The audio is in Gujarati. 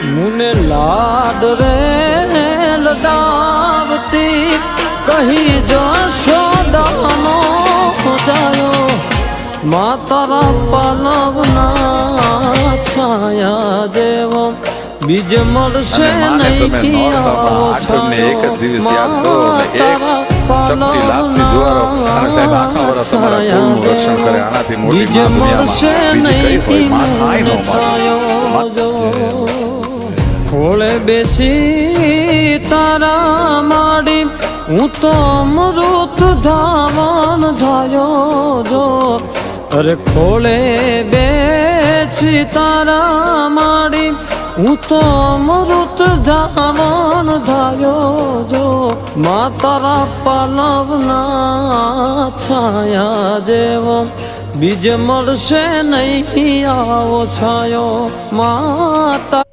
મુને લાડ રે લડાવતી કહી જશોદાનો જાયો મા તારા પાલવના છાયા જેવો બીજ મળશે નહીં આવો છાયો મા તારા પાલવના છાયા જેવો બીજ મળશે નહીં મને છાયો જો ખોળે બેસી તારા માડી હું તો અમૃત ધાવણ ધાયો જો અરે ખોળે બેસી તારા માડી હું તો અમૃત ધાવણ ધાયો જો મા તારા પાલવના છાયા જેવો બીજ મળશે નહીં આવો છાયો માતા